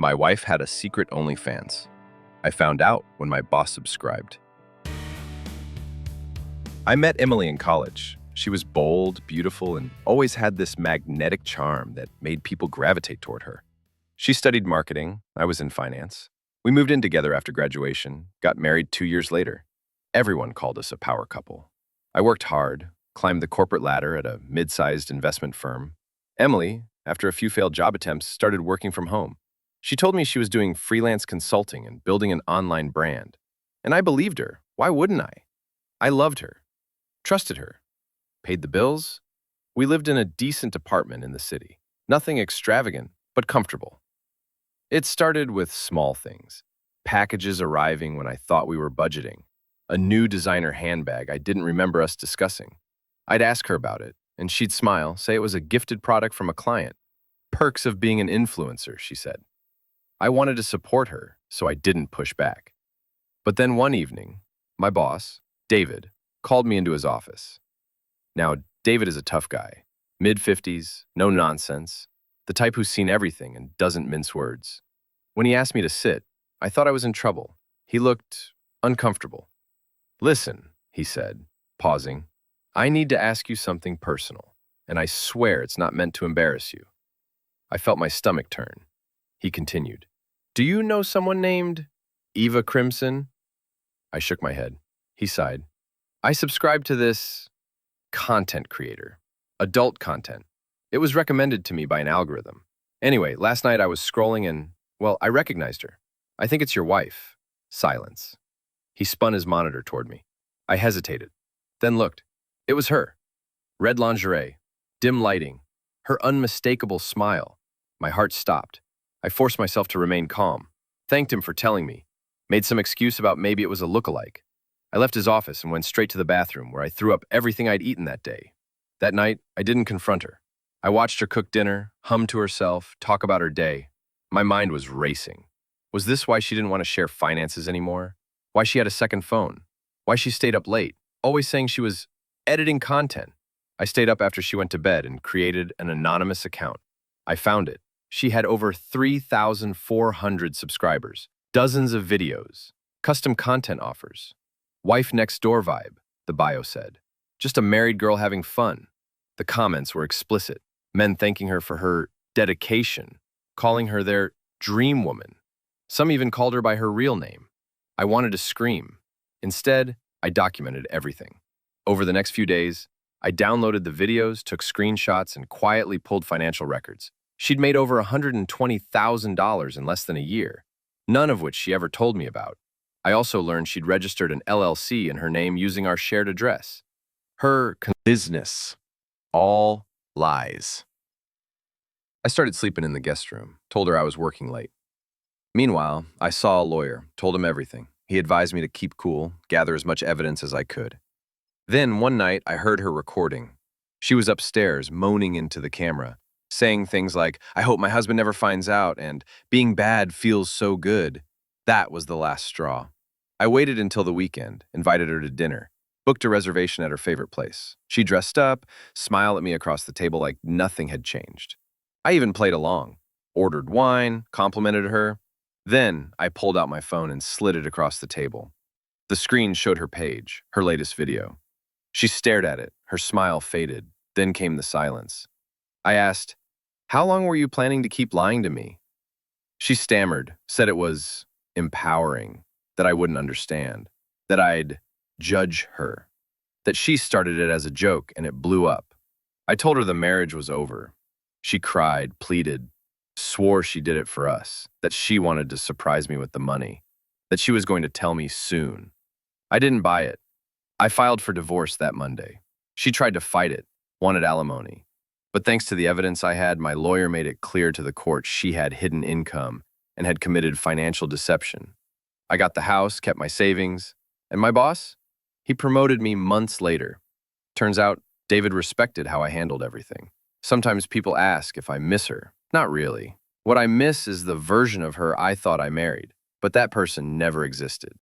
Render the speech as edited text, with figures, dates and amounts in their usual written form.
My wife had a secret OnlyFans. I found out when my boss subscribed. I met Emily in college. She was bold, beautiful, and always had this magnetic charm that made people gravitate toward her. She studied marketing. I was in finance. We moved in together after graduation, got married 2 years later. Everyone called us a power couple. I worked hard, climbed the corporate ladder at a mid-sized investment firm. Emily, after a few failed job attempts, started working from home. She told me she was doing freelance consulting and building an online brand. And I believed her. Why wouldn't I? I loved her, trusted her, paid the bills. We lived in a decent apartment in the city. Nothing extravagant, but comfortable. It started with small things. Packages arriving when I thought we were budgeting. A new designer handbag I didn't remember us discussing. I'd ask her about it, and she'd smile, say it was a gifted product from a client. Perks of being an influencer, she said. I wanted to support her, so I didn't push back. But then one evening, my boss, David, called me into his office. Now, David is a tough guy. Mid-50s, no nonsense, the type who's seen everything and doesn't mince words. When he asked me to sit, I thought I was in trouble. He looked uncomfortable. "Listen," he said, pausing, "I need to ask you something personal, and I swear it's not meant to embarrass you." I felt my stomach turn. He continued, "Do you know someone named Eva Crimson?" I shook my head. He sighed. "I subscribe to this content creator, adult content. It was recommended to me by an algorithm. Anyway, last night I was scrolling and, well, I recognized her. I think it's your wife." Silence. He spun his monitor toward me. I hesitated, then looked. It was her. Red lingerie, dim lighting, her unmistakable smile. My heart stopped. I forced myself to remain calm, thanked him for telling me, made some excuse about maybe it was a look-alike. I left his office and went straight to the bathroom where I threw up everything I'd eaten that day. That night, I didn't confront her. I watched her cook dinner, hum to herself, talk about her day. My mind was racing. Was this why she didn't want to share finances anymore? Why she had a second phone? Why she stayed up late, always saying she was editing content? I stayed up after she went to bed and created an anonymous account. I found it. She had over 3,400 subscribers, dozens of videos, custom content offers. Wife next door vibe, the bio said. Just a married girl having fun. The comments were explicit. Men thanking her for her dedication, calling her their dream woman. Some even called her by her real name. I wanted to scream. Instead, I documented everything. Over the next few days, I downloaded the videos, took screenshots, and quietly pulled financial records. She'd made over $120,000 in less than a year, none of which she ever told me about. I also learned she'd registered an LLC in her name using our shared address. Her business. All lies. I started sleeping in the guest room, told her I was working late. Meanwhile, I saw a lawyer, told him everything. He advised me to keep cool, gather as much evidence as I could. Then, one night, I heard her recording. She was upstairs, moaning into the camera, saying things like, "I hope my husband never finds out," and "being bad feels so good." That was the last straw. I waited until the weekend, invited her to dinner, booked a reservation at her favorite place. She dressed up, smiled at me across the table like nothing had changed. I even played along, ordered wine, complimented her. Then I pulled out my phone and slid it across the table. The screen showed her page, her latest video. She stared at it, her smile faded, then came the silence. I asked, "How long were you planning to keep lying to me?" She stammered, said it was empowering, that I wouldn't understand, that I'd judge her, that she started it as a joke and it blew up. I told her the marriage was over. She cried, pleaded, swore she did it for us, that she wanted to surprise me with the money, that she was going to tell me soon. I didn't buy it. I filed for divorce that Monday. She tried to fight it, wanted alimony. But thanks to the evidence I had, my lawyer made it clear to the court she had hidden income and had committed financial deception. I got the house, kept my savings, and my boss? He promoted me months later. Turns out, David respected how I handled everything. Sometimes people ask if I miss her. Not really. What I miss is the version of her I thought I married, but that person never existed.